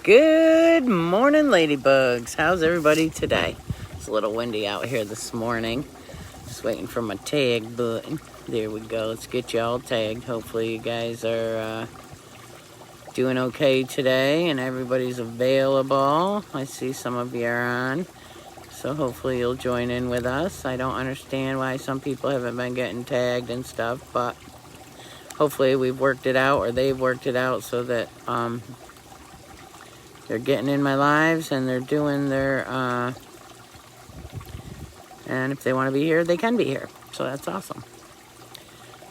Good morning, ladybugs. How's everybody today? It's a little windy out here this morning. Just waiting for my tag button. There we go. Let's get you all tagged. Hopefully you guys are doing okay today and everybody's available. I see some of you are on. So hopefully you'll join in with us. I don't understand why some people haven't been getting tagged and stuff, but hopefully we've worked it out, or they've worked it out, so that they're getting in my lives and they're doing their, and if they want to be here, they can be here. So that's awesome.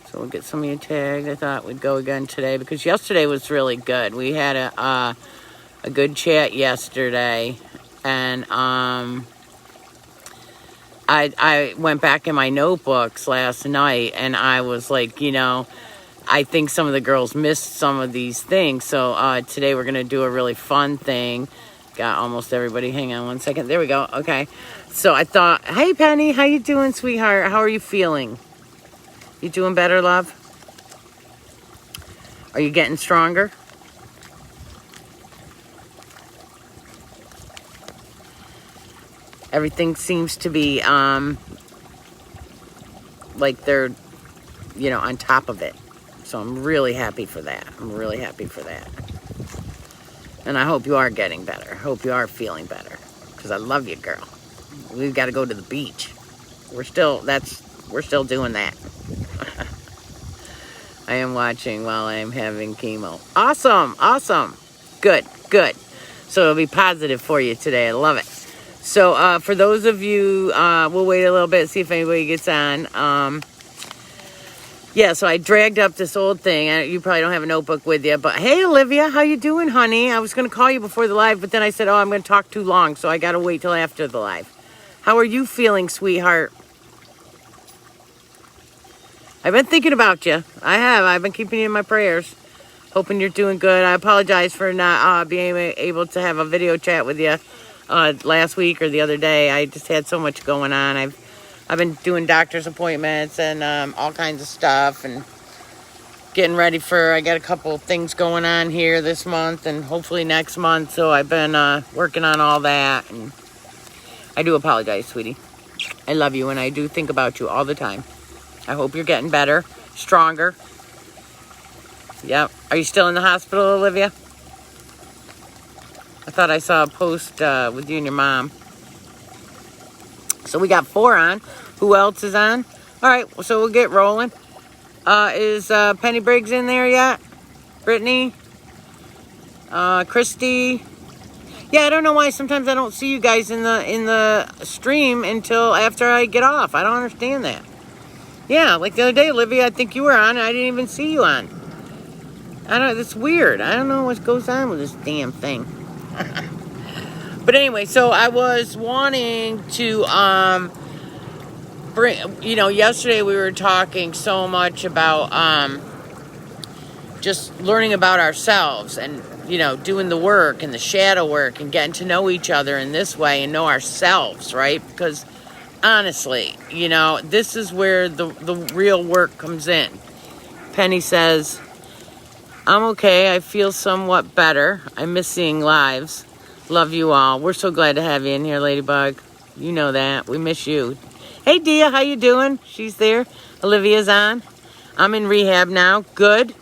So we'll get some of you tagged. I thought we'd go again today because yesterday was really good. We had a good chat yesterday, and I went back in my notebooks last night, and I was like, I think some of the girls missed some of these things. So today we're going to do a really fun thing. Got almost everybody. Hang on one second. There we go. Okay. So I thought, hey, Penny, how you doing, sweetheart? How are you feeling? You doing better, love? Are you getting stronger? Everything seems to be like they're, on top of it. So I'm really happy for that. And I hope you are getting better. I hope you are feeling better. Because I love you, girl. We've got to go to the beach. We're still doing that. I am watching while I am having chemo. Awesome. Good. So it'll be positive for you today. I love it. So for those of you, we'll wait a little bit, see if anybody gets on. Yeah, so I dragged up this old thing. You probably don't have a notebook with you, but hey, Olivia, how you doing, honey? I was going to call you before the live, but then I said, I'm going to talk too long, so I got to wait till after the live. How are you feeling, sweetheart? I've been thinking about you. I have. I've been keeping you in my prayers. Hoping you're doing good. I apologize for not being able to have a video chat with you last week or the other day. I just had so much going on. I've been doing doctor's appointments and all kinds of stuff, and getting ready I got a couple things going on here this month and hopefully next month. So I've been working on all that, and I do apologize, sweetie. I love you, and I do think about you all the time. I hope you're getting better, stronger. Yep. Are you still in the hospital, Olivia? I thought I saw a post with you and your mom. So we got 4 on. Who else is on? All right, so we'll get rolling. Is Penny Briggs in there yet? Brittany? Christy? Yeah, I don't know why sometimes I don't see you guys in the stream until after I get off. I don't understand that. Yeah, like the other day, Olivia, I think you were on, and I didn't even see you on. That's weird. I don't know what goes on with this damn thing. But anyway, so I was wanting to bring, yesterday we were talking so much about just learning about ourselves and, doing the work and the shadow work and getting to know each other in this way and know ourselves, right? Because honestly, this is where the real work comes in. Penny says, I'm okay. I feel somewhat better. I miss seeing lives. Love you all. We're so glad to have you in here, Ladybug. You know that. We miss you. Hey, Dia, how you doing? She's there. Olivia's on. I'm in rehab now. Good.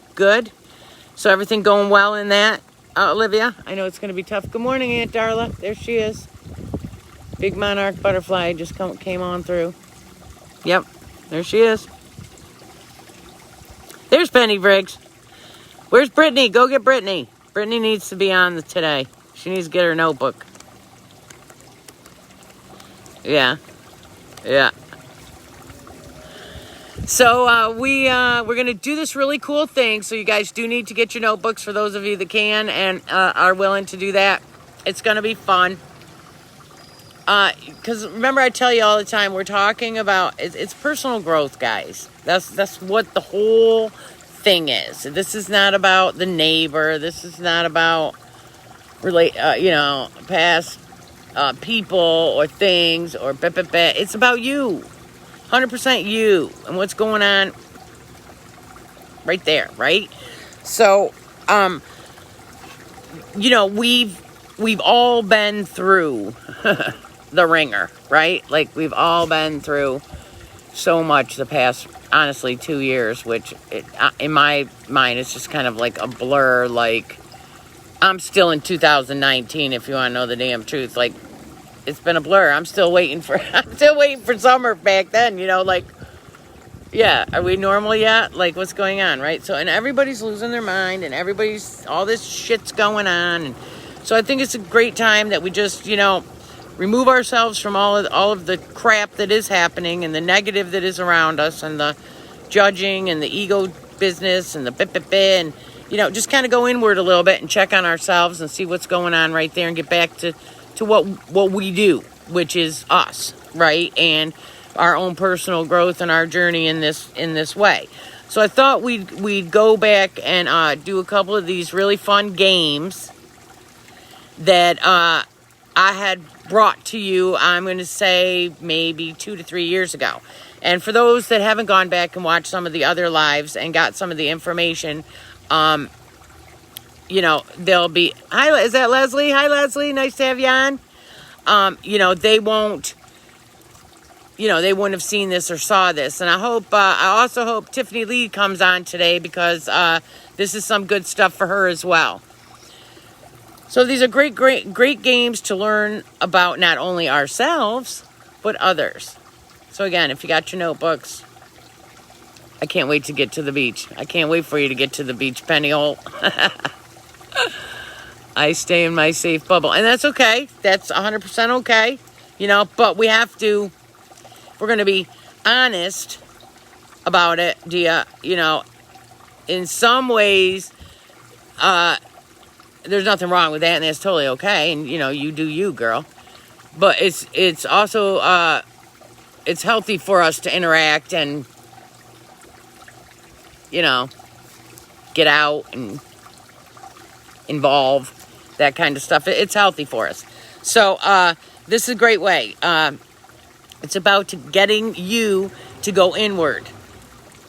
So everything going well in that, Olivia? I know it's going to be tough. Good morning, Aunt Darla. There she is. Big monarch butterfly just came on through. Yep, there she is. There's Penny Briggs. Where's Brittany? Go get Brittany. Brittany needs to be on today. She needs to get her notebook. Yeah. So we're going to do this really cool thing. So you guys do need to get your notebooks for those of you that can and are willing to do that. It's going to be fun. Because remember, I tell you all the time, we're talking about, it's personal growth, guys. That's what the whole thing is. This is not about the neighbor. This is not about past people or things or it's about you, 100% you and what's going on right there, right? So we've all been through the ringer, right? Like, we've all been through so much the past, honestly, 2 years, which in my mind is just kind of like a blur. Like, I'm still in 2019, if you want to know the damn truth. Like, it's been a blur. I'm still waiting for summer back then, like, yeah, are we normal yet? Like, what's going on, right? So, and everybody's losing their mind, and all this shit's going on. And so I think it's a great time that we just, remove ourselves from all of the crap that is happening and the negative that is around us and the judging and the ego business and and, just kind of go inward a little bit and check on ourselves and see what's going on right there and get back to what we do, which is us, right? And our own personal growth and our journey in this way. So I thought we'd go back and do a couple of these really fun games that I had brought to you, I'm going to say be 2 to 3 years ago. And for those that haven't gone back and watched some of the other lives and got some of the information, they'll be, hi, is that Leslie? Hi, Leslie. Nice to have you on. They won't, they wouldn't have seen this or saw this. And I also hope Tiffany Lee comes on today because this is some good stuff for her as well. So these are great games to learn about not only ourselves, but others. So again, if you got your notebooks, I can't wait to get to the beach. I can't wait for you to get to the beach, Pennyhole. I stay in my safe bubble. And that's okay. That's 100% okay. But we have to, we're going to be honest about it, Dia. In some ways, there's nothing wrong with that, and that's totally okay. And, you do you, girl. But it's also, it's healthy for us to interact and, get out and involve, that kind of stuff. It's healthy for us. So, this is a great way. It's about getting you to go inward,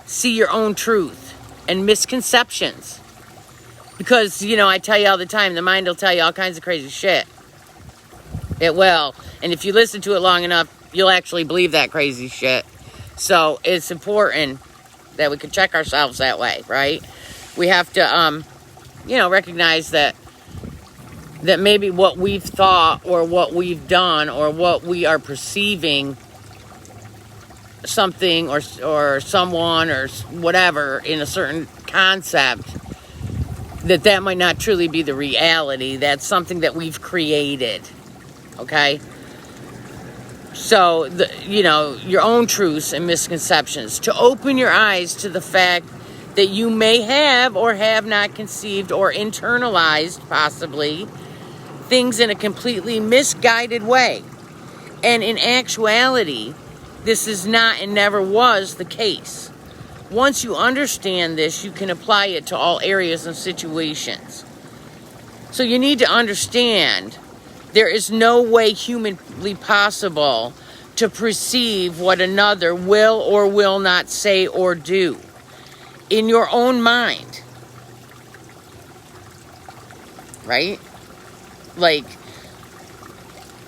see your own truth and misconceptions. Because, I tell you all the time, the mind will tell you all kinds of crazy shit. It will. And if you listen to it long enough, you'll actually believe that crazy shit. So it's important that we can check ourselves that way, right? We have to, recognize that maybe what we've thought or what we've done or what we are perceiving something or someone or whatever in a certain concept, that might not truly be the reality. That's something that we've created. Okay? So, your own truths and misconceptions. To open your eyes to the fact that you may have or have not conceived or internalized, possibly, things in a completely misguided way. And in actuality, this is not and never was the case. Once you understand this, you can apply it to all areas and situations. So you need to understand there is no way humanly possible to perceive what another will or will not say or do in your own mind. Right? Like,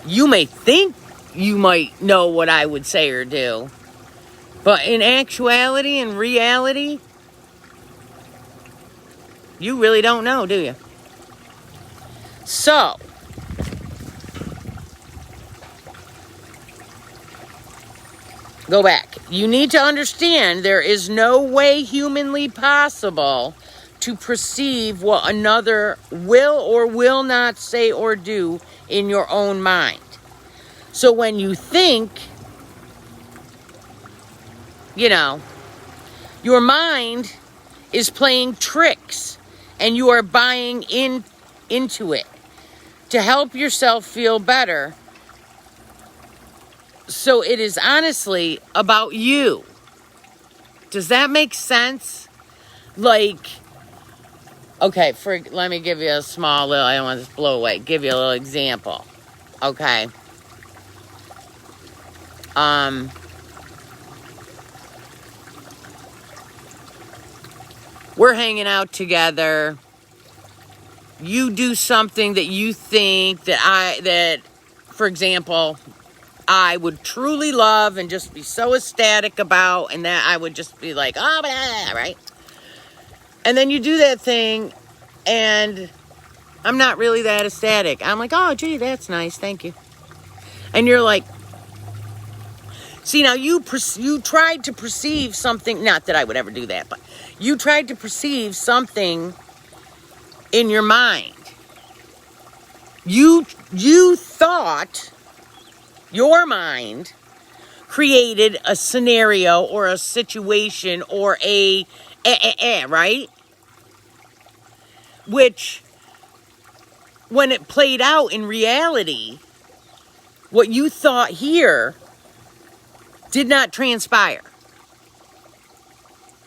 you may think you might know what I would say or do, but in actuality and reality, you really don't know, do you? So, go back. You need to understand there is no way humanly possible to perceive what another will or will not say or do in your own mind. So when you think, your mind is playing tricks and you are buying into it to help yourself feel better. So it is honestly about you. Does that make sense? Like, okay, let me give you a small little, I don't want this to blow away, give you a little example. Okay. We're hanging out together you do something that you think that, for example, I would truly love and just be so ecstatic about, and that I would just be like, oh, blah, right? And then you do that thing, and I'm not really that ecstatic. I'm like, oh, gee, that's nice, thank you. And you're like, see, now you tried to perceive something, not that I would ever do that, but you tried to perceive something in your mind. You thought your mind created a scenario or a situation or right? Which, when it played out in reality, what you thought here did not transpire.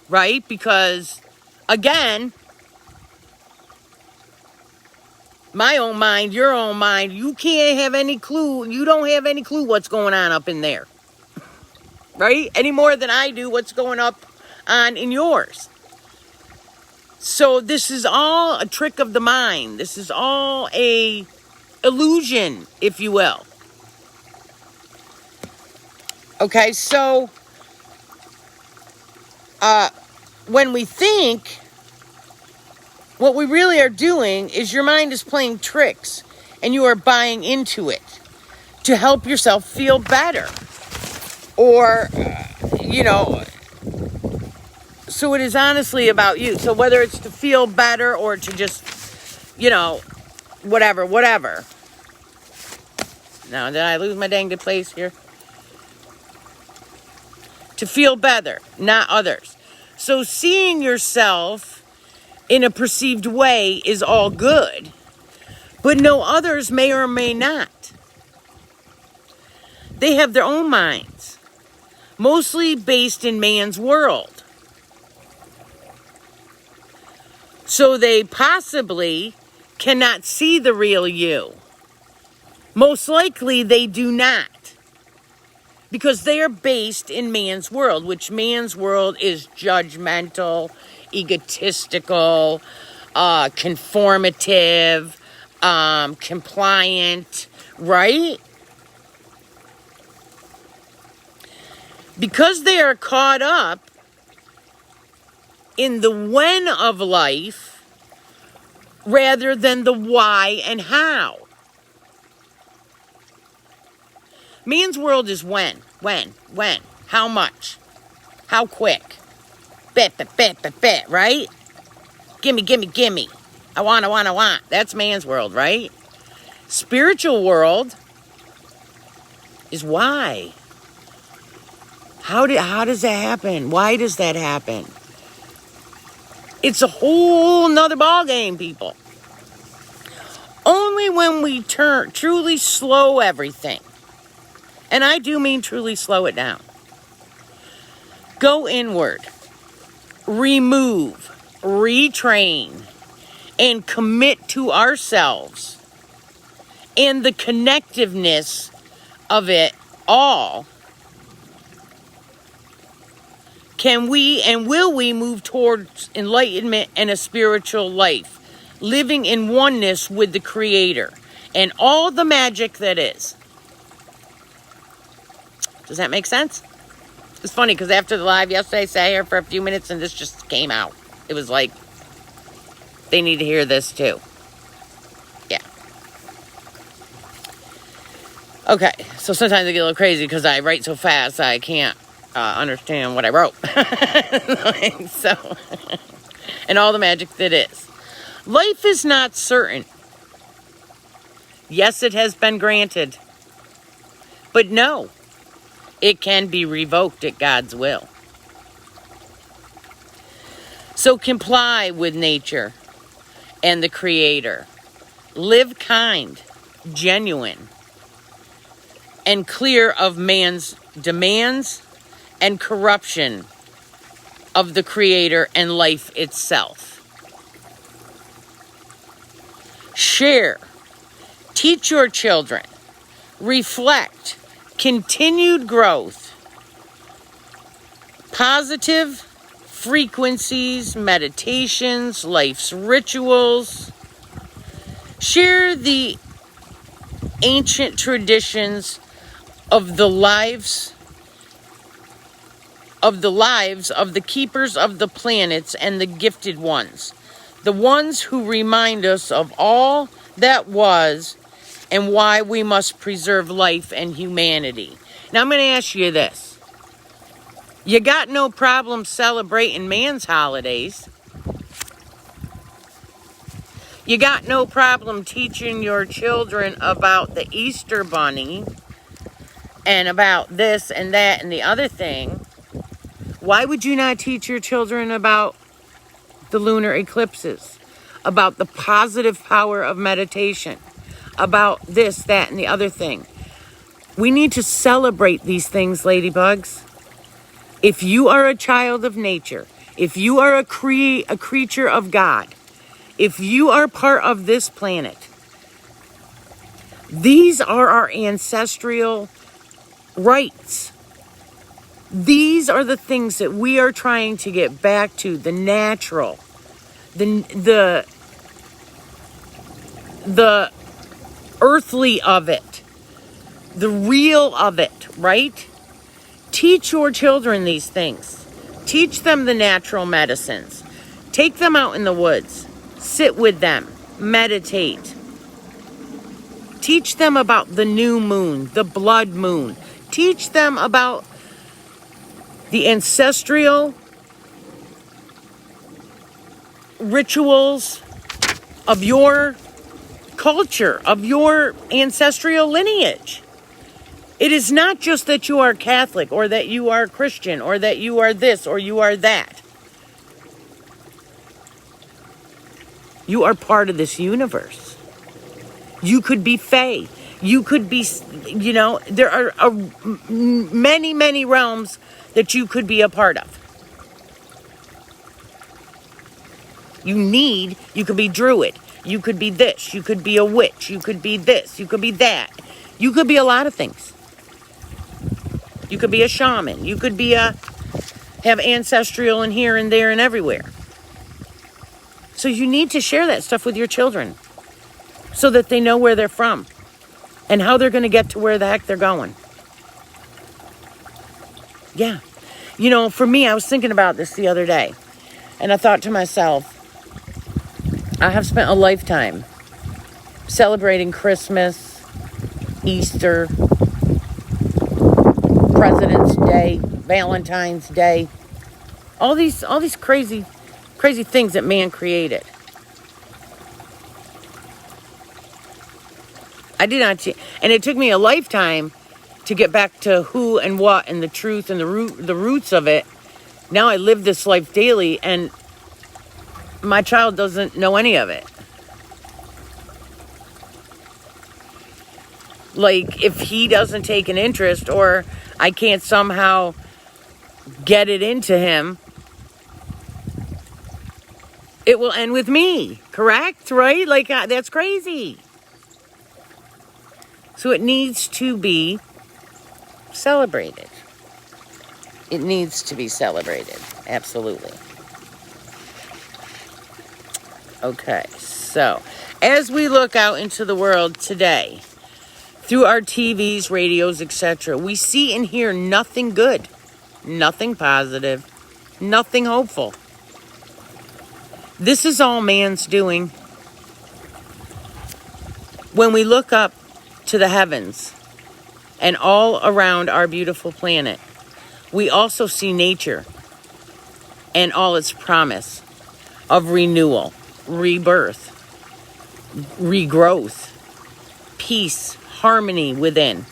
Right? Because, again, my own mind, your own mind, you can't have any clue. You don't have any clue what's going on up in there. Right? Any more than I do what's going on in yours. So this is all a trick of the mind. This is all a illusion, if you will. Okay, so when we think, what we really are doing is your mind is playing tricks, and you are buying into it to help yourself feel better. Or, so it is honestly about you. So whether it's to feel better or to just, whatever. Now, did I lose my dang good place here? To feel better, not others. So seeing yourself in a perceived way is all good, but no, others may or may not. They have their own minds, mostly based in man's world. So they possibly cannot see the real you. Most likely they do not. Because they are based in man's world, which man's world is judgmental, egotistical, conformative, compliant, right? Because they are caught up in the when of life rather than the why and how. Man's world is when, how much, how quick, bet, right? Gimme, I want. That's man's world, right? Spiritual world is why. How does that happen? Why does that happen? It's a whole nother ball game, people. Only when we truly slow everything, and I do mean truly slow it down, go inward, remove, retrain, and commit to ourselves and the connectiveness of it all, can we and will we move towards enlightenment and a spiritual life, living in oneness with the Creator and all the magic that is. Does that make sense? It's funny because after the live yesterday, I sat here for a few minutes and this just came out. It was like, they need to hear this too. Yeah. Okay, so sometimes I get a little crazy because I write so fast I can't understand what I wrote. So, and all the magic that is. Life is not certain. Yes, it has been granted. But no, it can be revoked at God's will. So comply with nature and the Creator. Live kind, genuine, and clear of man's demands and corruption of the Creator and life itself. Share, teach your children, reflect, continued growth, positive frequencies, meditations, life's rituals, Share the ancient traditions of the lives of the keepers of the planets and the gifted ones, the ones who remind us of all that was and why we must preserve life and humanity. Now I'm going to ask you this. You got no problem celebrating man's holidays. You got no problem teaching your children about the Easter Bunny and about this and that and the other thing. Why would you not teach your children about the lunar eclipses, about the positive power of meditation, about this, that, and the other thing? We need to celebrate these things, ladybugs. If you are a child of nature, if you are a creature of God, if you are part of this planet, these are our ancestral rights. These are the things that we are trying to get back to, the natural, the earthly of it, the real of it, right? Teach your children these things. Teach them the natural medicines. Take them out in the woods. Sit with them. Meditate. Teach them about the new moon, the blood moon. Teach them about the ancestral rituals of your culture, of your ancestral lineage. It is not just that you are Catholic or that you are Christian or that you are this or you are that. You are part of this universe. You could be Fae. You could be, there are many, many realms that you could be a part of. You could be Druid. You could be this. You could be a witch. You could be this. You could be that. You could be a lot of things. You could be a shaman. You could be have ancestral in here and there and everywhere. So you need to share that stuff with your children so that they know where they're from and how they're going to get to where the heck they're going. Yeah. For me, I was thinking about this the other day, and I thought to myself, I have spent a lifetime celebrating Christmas, Easter, President's Day, Valentine's Day, all these crazy things that man created. I did not, and it took me a lifetime to get back to who and what and the truth and the roots of it. Now I live this life daily, and my child doesn't know any of it. Like, if he doesn't take an interest or I can't somehow get it into him, it will end with me, correct? Right? Like, that's crazy. So it needs to be celebrated. It needs to be celebrated. Absolutely. Okay, so as we look out into the world today, through our TVs, radios, etc., we see and hear nothing good, nothing positive, nothing hopeful. This is all man's doing. When we look up to the heavens and all around our beautiful planet, we also see nature and all its promise of renewal, rebirth, regrowth, peace, harmony within,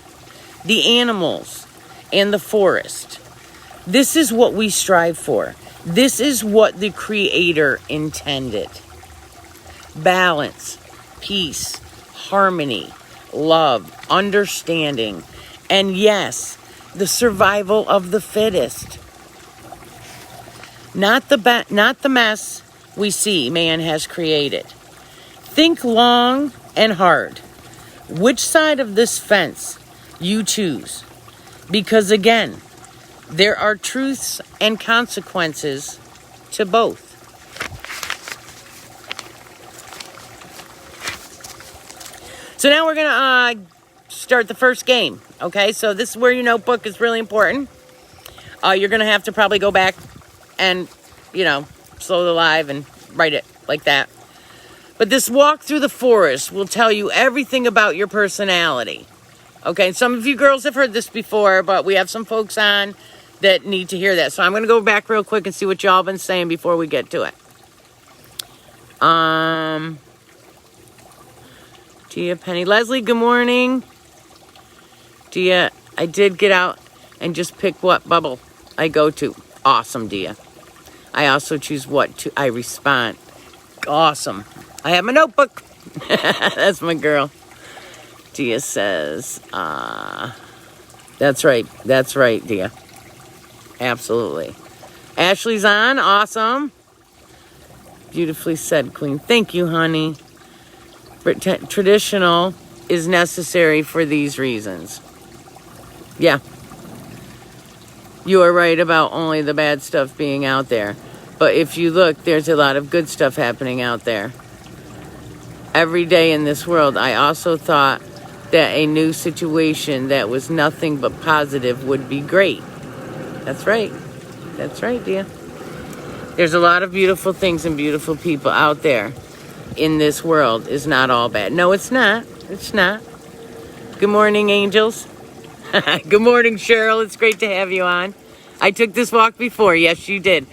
the animals and the forest. This is what we strive for. This is what the Creator intended. Balance, peace, harmony, love, understanding, and yes, the survival of the fittest. Not the mess we see man has created. Think long and hard which side of this fence you choose, because again, there are truths and consequences to both. So now we're going to start the first game. Okay, so this is where your notebook is really important. You're going to have to probably go back and, slow the live and write it like that. But this walk through the forest will tell you everything about your personality. Okay, some of you girls have heard this before, but we have some folks on that need to hear that. So I'm going to go back real quick and see what y'all been saying before we get to it. Dia, Penny, Leslie, good morning. Dia, I did get out and just pick what bubble I go to. Awesome, Dia. I also choose what I respond. Awesome. I have my notebook. That's my girl. Dia says, that's right, Dia. Absolutely. Ashley's on. Awesome. Beautifully said, Queen. Thank you, honey. Traditional is necessary for these reasons. Yeah. You are right about only the bad stuff being out there. But if you look, there's a lot of good stuff happening out there. Every day in this world, I also thought that a new situation that was nothing but positive would be great. That's right. That's right, dear. There's a lot of beautiful things and beautiful people out there in this world. Is not all bad. No, it's not. It's not. Good morning, angels. Good morning, Cheryl. It's great to have you on. I took this walk before. Yes, you did.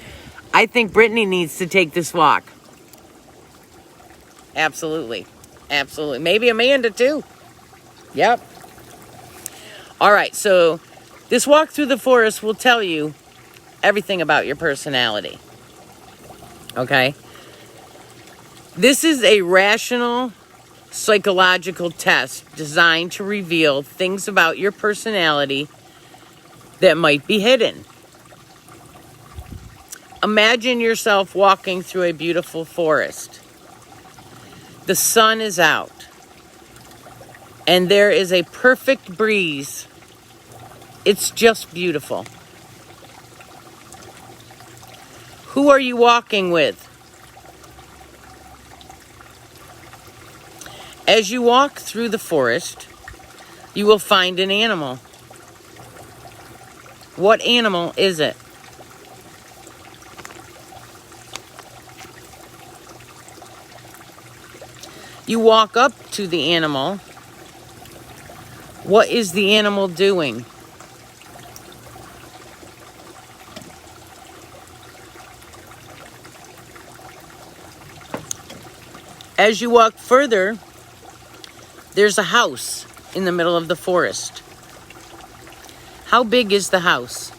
I think Brittany needs to take this walk. Absolutely. Absolutely. Maybe Amanda, too. Yep. All right, so this walk through the forest will tell you everything about your personality. Okay? This is a rational psychological test designed to reveal things about your personality that might be hidden. Imagine yourself walking through a beautiful forest. The sun is out, and there is a perfect breeze. It's just beautiful. Who are you walking with? As you walk through the forest, you will find an animal. What animal is it? You walk up to the animal. What is the animal doing? As you walk further, there's a house in the middle of the forest. How big is the house?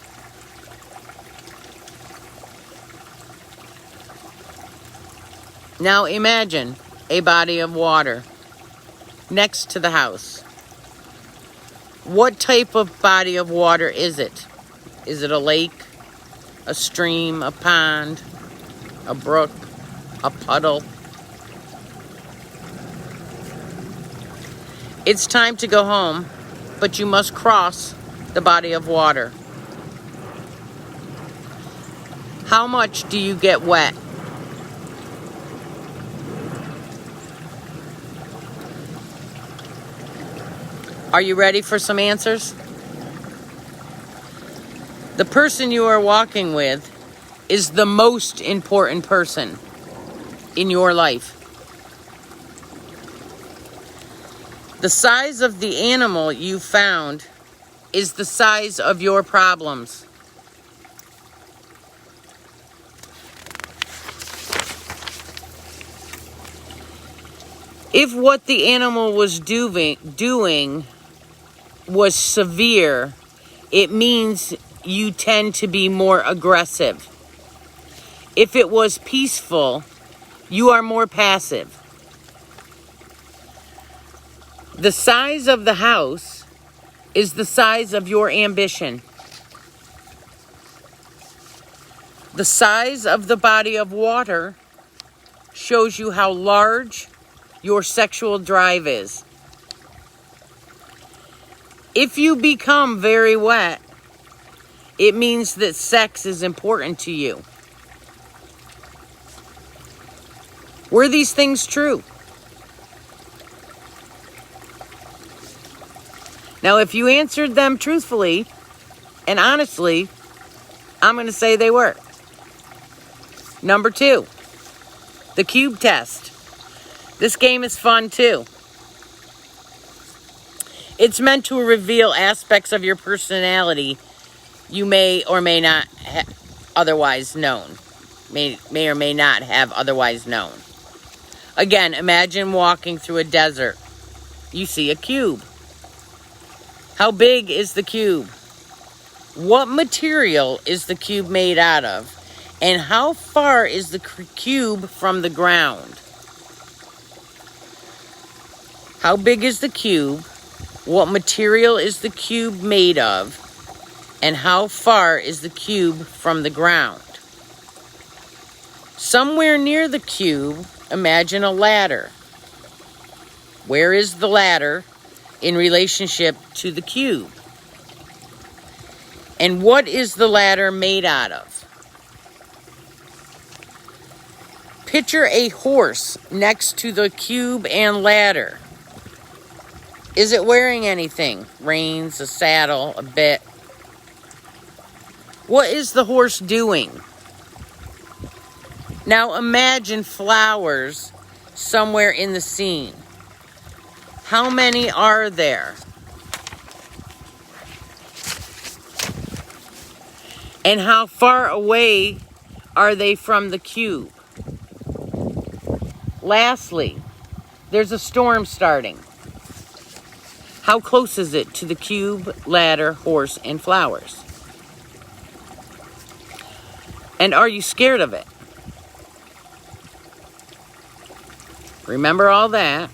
Now imagine a body of water next to the house. What type of body of water is it? Is it a lake, a stream, a pond, a brook, a puddle? It's time to go home, but you must cross the body of water. How much do you get wet? Are you ready for some answers? The person you are walking with is the most important person in your life. The size of the animal you found is the size of your problems. If what the animal was doing was severe, it means you tend to be more aggressive. If it was peaceful, you are more passive. The size of the house is the size of your ambition. The size of the body of water shows you how large your sexual drive is. If you become very wet, it means that sex is important to you. Were these things true? Now, if you answered them truthfully and honestly, I'm going to say they were. Number 2, the cube test. This game is fun too. It's meant to reveal aspects of your personality you may or may not otherwise known. May or may not have otherwise known. Again, imagine walking through a desert. You see a cube. How big is the cube? What material is the cube made out of? And how far is the cube from the ground? How big is the cube? What material is the cube made of? And how far is the cube from the ground? Somewhere near the cube, imagine a ladder. Where is the ladder in relationship to the cube? And what is the ladder made out of? Picture a horse next to the cube and ladder. Is it wearing anything? Reins, a saddle, a bit. What is the horse doing? Now imagine flowers somewhere in the scene. How many are there? And how far away are they from the cube? Lastly, there's a storm starting. How close is it to the cube, ladder, horse, and flowers? And are you scared of it? Remember all that?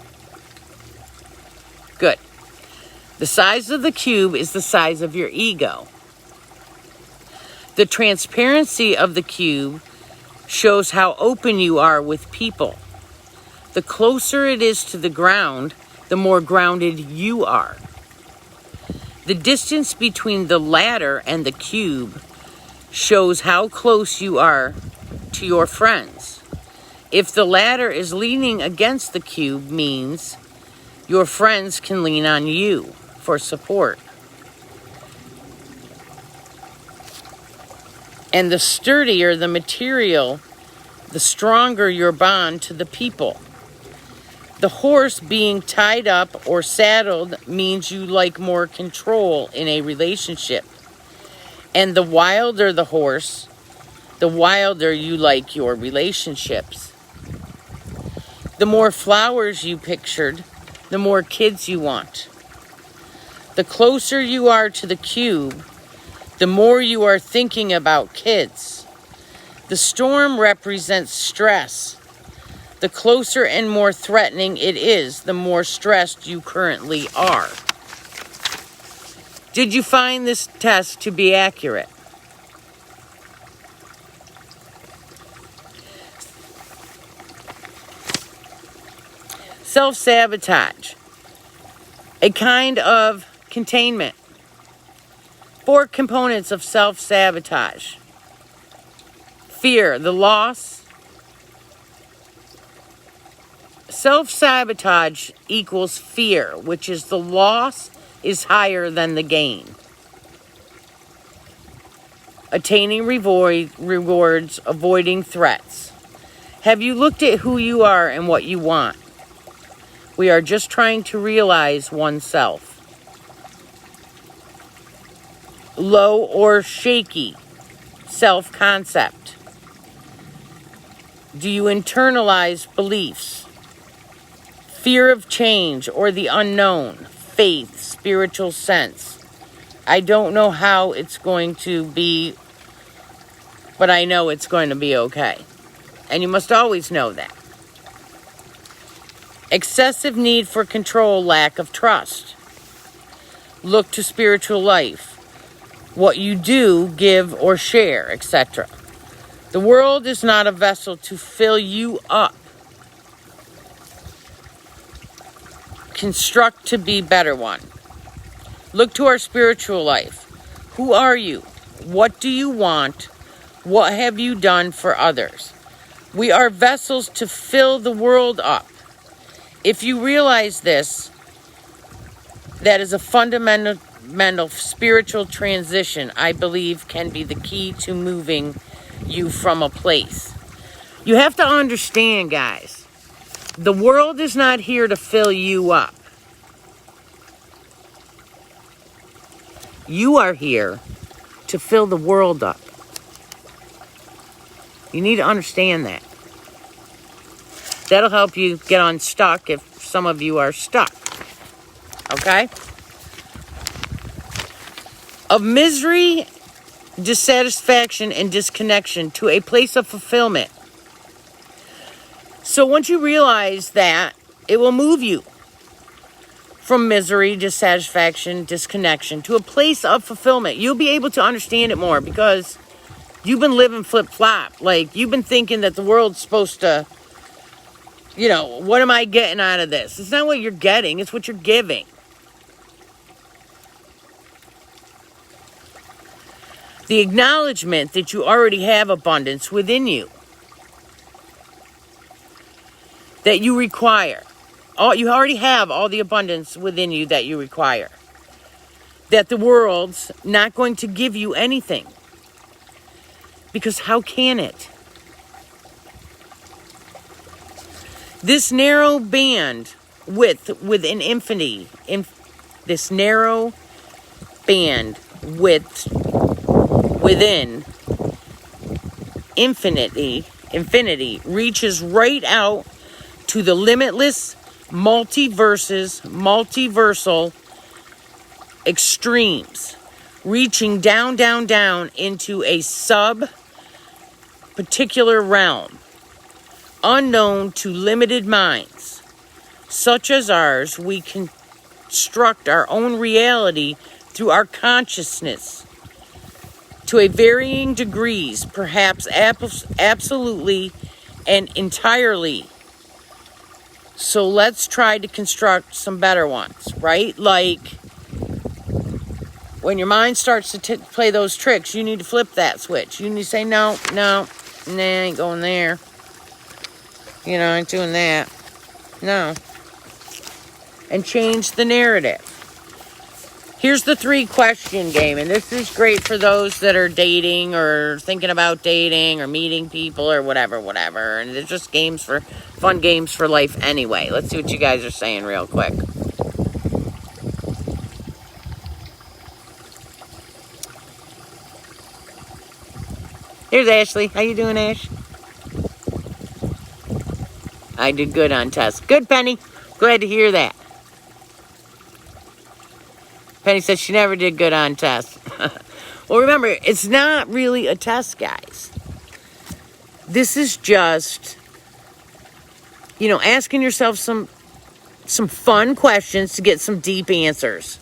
Good. The size of the cube is the size of your ego. The transparency of the cube shows how open you are with people. The closer it is to the ground, the more grounded you are. The distance between the ladder and the cube shows how close you are to your friends. If the ladder is leaning against the cube, means your friends can lean on you for support. And the sturdier the material, the stronger your bond to the people. The horse being tied up or saddled means you like more control in a relationship. And the wilder the horse, the wilder you like your relationships. The more flowers you pictured, the more kids you want. The closer you are to the cube, the more you are thinking about kids. The storm represents stress. The closer and more threatening it is, the more stressed you currently are. Did you find this test to be accurate? Self-sabotage. A kind of containment. 4 components of self-sabotage. Fear, the loss. Self-sabotage equals fear, which is the loss is higher than the gain. Attaining rewards, avoiding threats. Have you looked at who you are and what you want? We are just trying to realize oneself. Low or shaky self-concept. Do you internalize beliefs? Fear of change or the unknown. Faith, spiritual sense. I don't know how it's going to be, but I know it's going to be okay. And you must always know that. Excessive need for control, lack of trust. Look to spiritual life. What you do, give, or share, etc. The world is not a vessel to fill you up. Construct to be better one. Look to our spiritual life. Who are you? What do you want? What have you done for others? We are vessels to fill the world up. If you realize this, that is a fundamental spiritual transition, I believe, can be the key to moving you from a place. You have to understand, guys, the world is not here to fill you up. You are here to fill the world up. You need to understand that. That'll help you get unstuck if some of you are stuck. Okay? Of misery, dissatisfaction, and disconnection to a place of fulfillment. So once you realize that, it will move you from misery, dissatisfaction, disconnection to a place of fulfillment. You'll be able to understand it more because you've been living flip-flop. Like, you've been thinking that the world's supposed to, what am I getting out of this? It's not what you're getting, it's what you're giving. The acknowledgement that you already have abundance within you. That you require. You already have all the abundance within you that you require. That the world's not going to give you anything. Because how can it? This narrow band width within infinity. This narrow band width within infinity reaches right out to the limitless multiversal extremes, reaching down into a particular realm, unknown to limited minds, such as ours. We construct our own reality through our consciousness to a varying degrees, perhaps absolutely and entirely. So let's try to construct some better ones, right? Like, when your mind starts to play those tricks, you need to flip that switch. You need to say, no, I ain't going there. I ain't doing that. No. And change the narrative. Here's the 3-question game, and this is great for those that are dating or thinking about dating or meeting people or whatever. And it's just fun games for life anyway. Let's see what you guys are saying real quick. Here's Ashley. How you doing, Ash? I did good on tests. Good, Penny. Glad to hear that. Penny says she never did good on tests. Well, remember, it's not really a test, guys. This is just, asking yourself some fun questions to get some deep answers.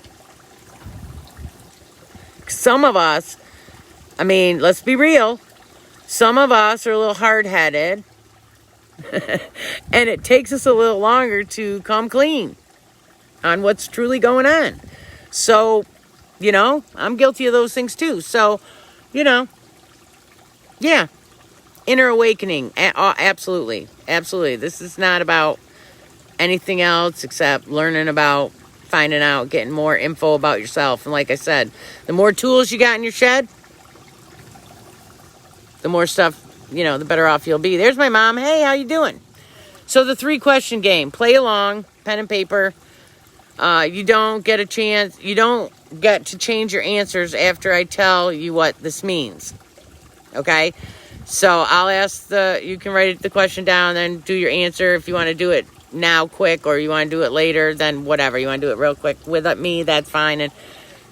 Some of us, let's be real. Some of us are a little hard-headed. And it takes us a little longer to come clean on what's truly going on. So, I'm guilty of those things too. So, yeah. Inner awakening. Absolutely. This is not about anything else except learning about, finding out, getting more info about yourself. And like I said, the more tools you got in your shed, the more stuff, the better off you'll be. There's my mom. Hey, how you doing? So the 3-question game. Play along. Pen and paper. You don't get to change your answers after I tell you what this means. Okay? So I'll ask you can write the question down, then do your answer. If you want to do it now quick or you want to do it later, then whatever. You want to do it real quick with me, that's fine. And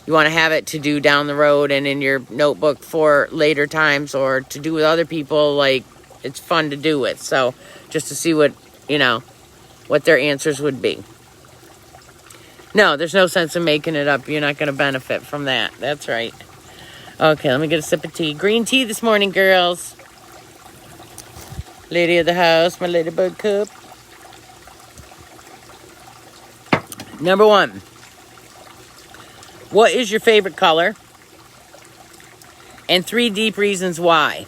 you want to have it to do down the road and in your notebook for later times or to do with other people, like, it's fun to do with. So just to see what their answers would be. No, there's no sense in making it up. You're not going to benefit from that. That's right. Okay, let me get a sip of tea. Green tea this morning, girls. Lady of the house, my ladybug cup. Number 1. What is your favorite color? And 3 deep reasons why.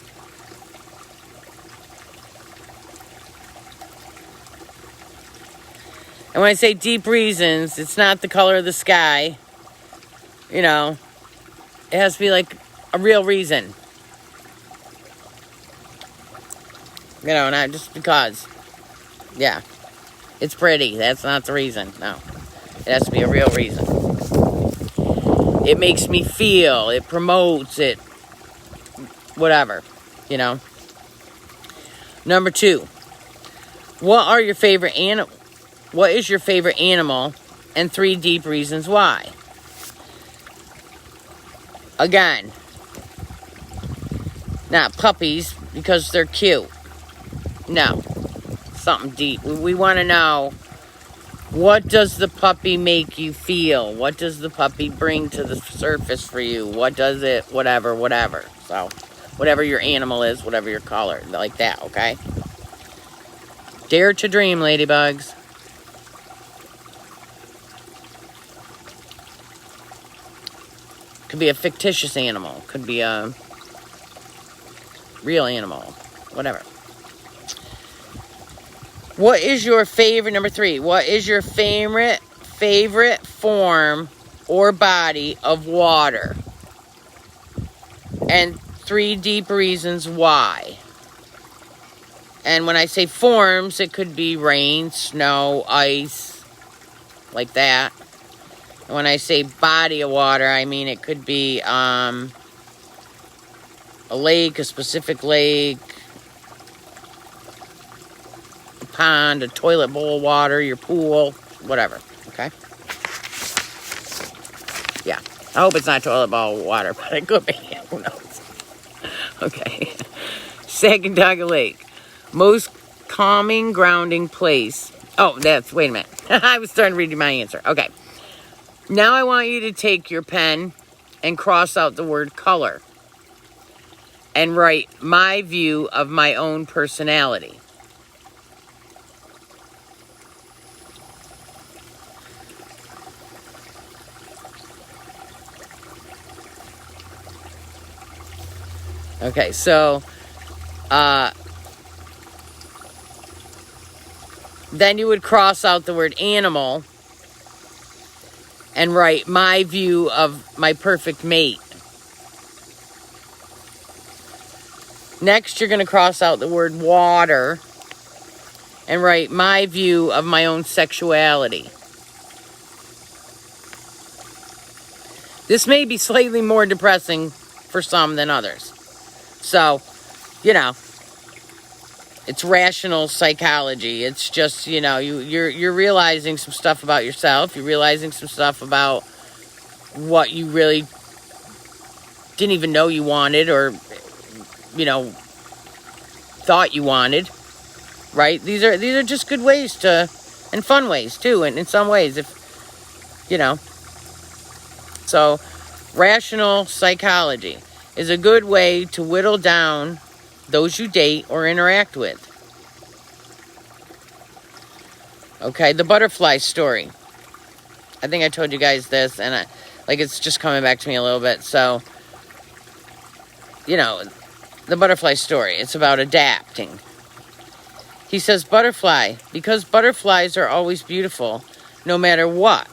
And when I say deep reasons, it's not the color of the sky. You know, it has to be like a real reason. You know, not just because. Yeah. It's pretty. That's not the reason. No. It has to be a real reason. It makes me feel. It promotes it. Whatever. You know. Number 2. What is your favorite animal? And 3 deep reasons why. Again. Not puppies because they're cute. No. Something deep. We want to know, what does the puppy make you feel? What does the puppy bring to the surface for you? What does it, whatever. So, whatever your animal is, whatever your color, like that, okay? Dare to dream, ladybugs. Could be a fictitious animal. Could be a real animal. Whatever. What is your favorite, number 3, what is your favorite form or body of water? And 3 deep reasons why. And when I say forms, it could be rain, snow, ice, like that. And when I say body of water, I mean it could be a lake, a specific lake, pond, a toilet bowl of water, your pool, whatever, okay? Yeah, I hope it's not toilet bowl of water, but it could be, who knows? Okay, Sacandaga Lake, most calming, grounding place. Oh, wait a minute, I was starting to read you my answer, okay. Now I want you to take your pen and cross out the word color and write my view of my own personality. Okay, so, then you would cross out the word animal and write my view of my perfect mate. Next, you're going to cross out the word water and write my view of my own sexuality. This may be slightly more depressing for some than others. So, you know, it's rational psychology. It's just, you know, you're realizing some stuff about yourself. You're realizing some stuff about what you really didn't even know you wanted or, you know, thought you wanted, right? These are just good ways to, and fun ways too, and in some ways, if, you know. So, rational psychology is a good way to whittle down those you date or interact with. Okay, the butterfly story. I think I told you guys this, and it's just coming back to me a little bit. So, you know, the butterfly story. It's about adapting. He says, butterfly, because butterflies are always beautiful, no matter what.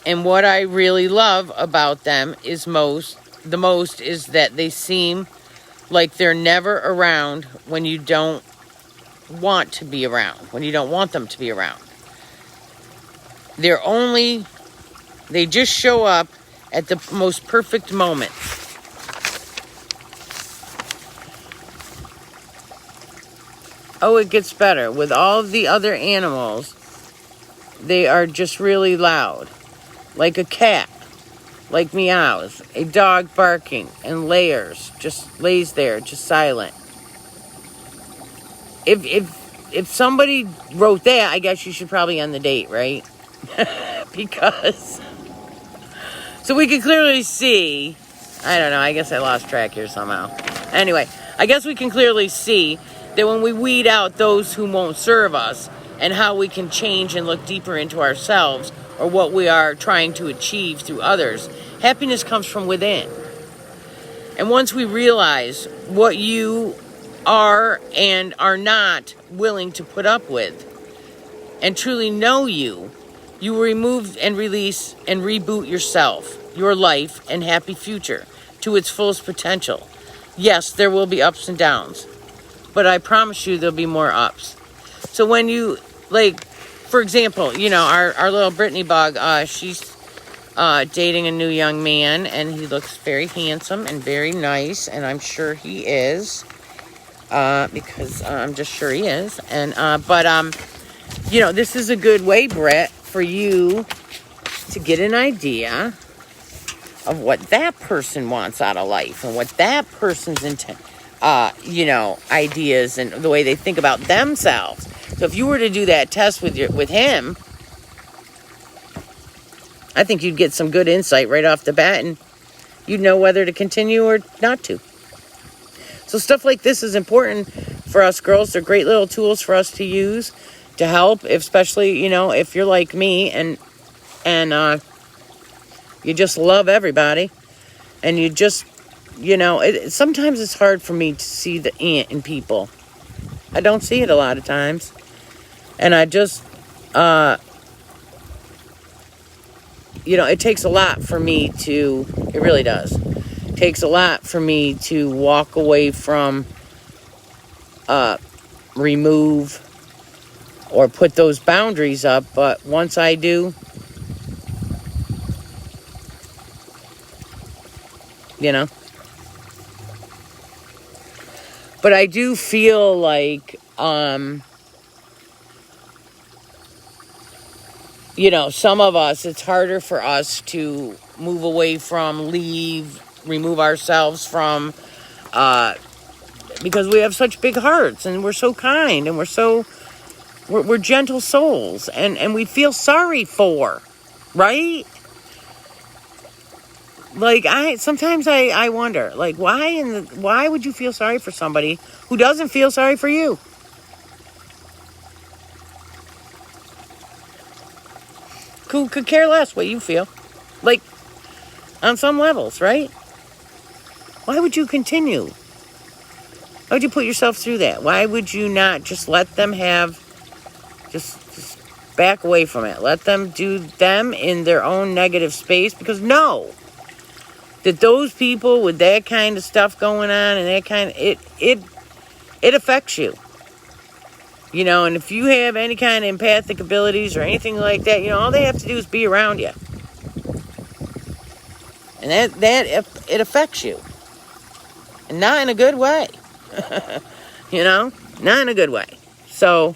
And what I really love about them is the most is that they seem like they're never around when you don't want to be around, when you don't want them to be around. They just show up at the most perfect moment. Oh, it gets better. With all of the other animals, they are just really loud. Like a cat. Like meows, a dog barking, and layers, just lays there, just silent. If somebody wrote that, I guess you should probably end the date, right? Because, so we can clearly see, I don't know, I guess I lost track here somehow. Anyway, I guess we can clearly see that when we weed out those who won't serve us, and how we can change and look deeper into ourselves, or what we are trying to achieve through others, happiness comes from within. And once we realize what you are and are not willing to put up with, and truly know you, you will remove and release and reboot yourself, your life, and happy future to its fullest potential. Yes, there will be ups and downs, but I promise you there'll be more ups. So when you, like, for example, our little Brittany bug, she's dating a new young man, and he looks very handsome and very nice, and I'm sure he is, because I'm just sure he is. And this is a good way, Britt, for you to get an idea of what that person wants out of life and what that person's ideas and the way they think about themselves. So if you were to do that test with him, I think you'd get some good insight right off the bat, and you'd know whether to continue or not to. So stuff like this is important for us girls. They're great little tools for us to use to help, especially, if you're like me and you just love everybody, and you just, sometimes it's hard for me to see the ant in people. I don't see it a lot of times. And I just, it takes a lot for me to, it really does. It takes a lot for me to walk away from, remove, or put those boundaries up. But once I do, but I do feel like, some of us, it's harder for us to move away from, leave, remove ourselves from, because we have such big hearts, and we're so kind, and we're gentle souls, and we feel sorry for, right? Like, sometimes I wonder, like, why would you feel sorry for somebody who doesn't feel sorry for you? Who could care less what you feel? Like, on some levels, right? Why would you continue? Why would you put yourself through that? Why would you not just let them just back away from it? Let them do them in their own negative space, because know that those people with that kind of stuff going on and that kind of, it affects you. And if you have any kind of empathic abilities or anything like that, all they have to do is be around you. And it affects you. And not in a good way. Not in a good way. So,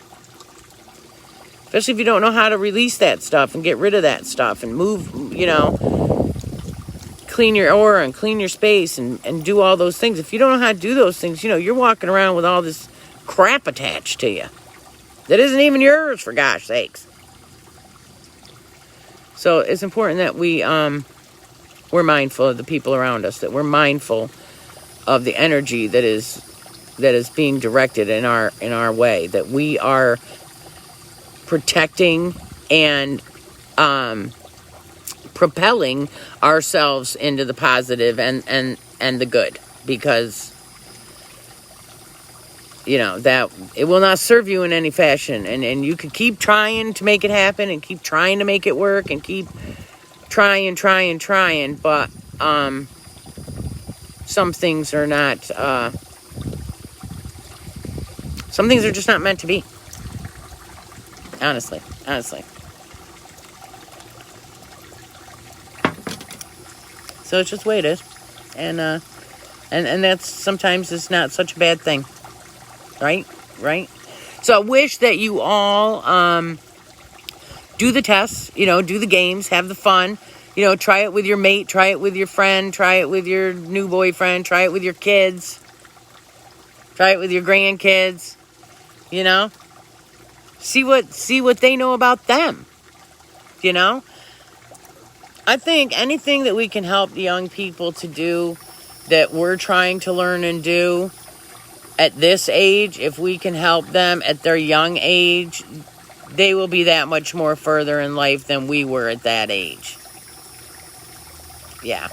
especially if you don't know how to release that stuff and get rid of that stuff and move, clean your aura and clean your space and do all those things. If you don't know how to do those things, you're walking around with all this crap attached to you that isn't even yours, for gosh sakes. So it's important that we're mindful of the people around us, that we're mindful of the energy that is being directed in our way, that we are protecting and propelling ourselves into the positive and the good, because that it will not serve you in any fashion, and you can keep trying to make it happen and keep trying to make it work and keep trying, but some things are not, some things are just not meant to be. Honestly. So it's just the way it is. And that's sometimes it's not such a bad thing. Right? So I wish that you all do the tests, do the games, have the fun. Try it with your mate, try it with your friend, try it with your new boyfriend, try it with your kids, try it with your grandkids, See what they know about them, I think anything that we can help the young people to do that we're trying to learn and do at this age, if we can help them at their young age, they will be that much more further in life than we were at that age. Yeah,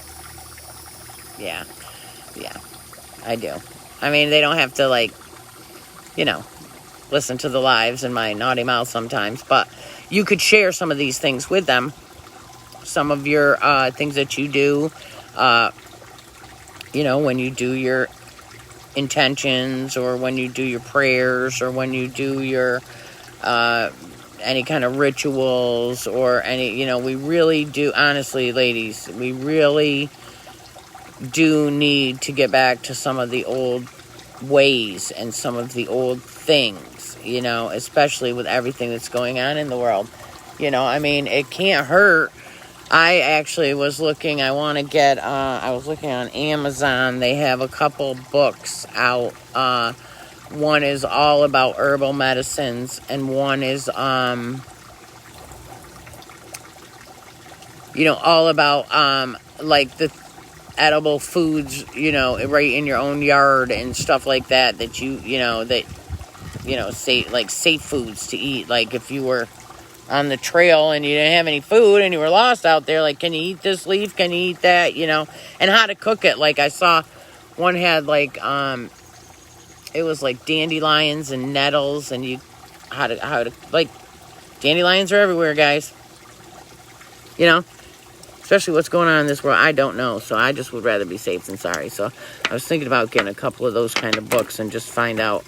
I do. I mean, they don't have to, listen to the lives and my naughty mouth sometimes. But you could share some of these things with them. Some of your things that you do, when you do your intentions, or when you do your prayers, or when you do your any kind of rituals, or any, we really do, honestly, ladies, we really do need to get back to some of the old ways and some of the old things, especially with everything that's going on in the world. It can't hurt. I actually was looking, I was looking on Amazon. They have a couple books out. One is all about herbal medicines, and one is, all about, like the edible foods, right in your own yard and stuff like that, safe foods to eat. Like if you were on the trail and you didn't have any food and you were lost out there, like, can you eat this leaf? Can you eat that? And how to cook it. Like I saw one had like, it was like dandelions and nettles, and how to like, dandelions are everywhere, guys. Especially what's going on in this world. I don't know. So I just would rather be safe than sorry. So I was thinking about getting a couple of those kind of books and just find out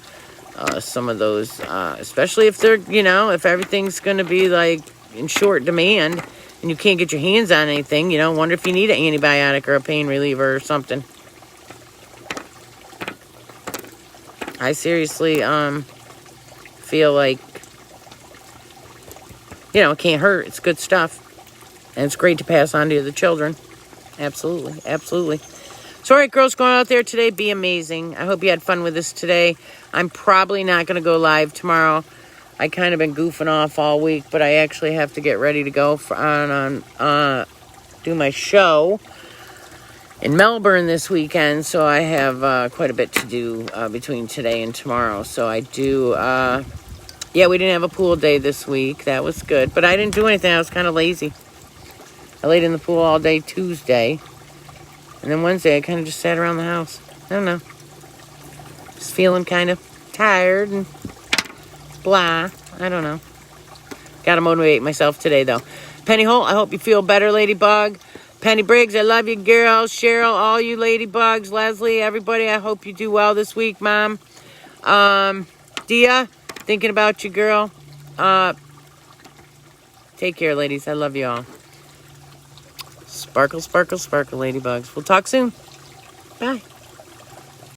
some of those, especially if they're, if everything's going to be like in short demand and you can't get your hands on anything, wonder if you need an antibiotic or a pain reliever or something. I seriously feel like, it can't hurt. It's good stuff. And it's great to pass on to the children. Absolutely. Absolutely. So, all right, girls, going out there today, be amazing. I hope you had fun with this today. I'm probably not going to go live tomorrow. I kind of been goofing off all week, but I actually have to get ready to go do my show in Melbourne this weekend. So I have quite a bit to do between today and tomorrow. So I do, we didn't have a pool day this week. That was good. But I didn't do anything. I was kind of lazy. I laid in the pool all day Tuesday. And then Wednesday, I kind of just sat around the house. I don't know. Just feeling kind of tired and blah. I don't know. Got to motivate myself today, though. Penny Holt, I hope you feel better, Ladybug. Penny Briggs, I love you, girl. Cheryl, all you Ladybugs. Leslie, everybody, I hope you do well this week, Mom. Dia, thinking about you, girl. Take care, ladies. I love you all. Sparkle, sparkle, sparkle, Ladybugs. We'll talk soon. Bye.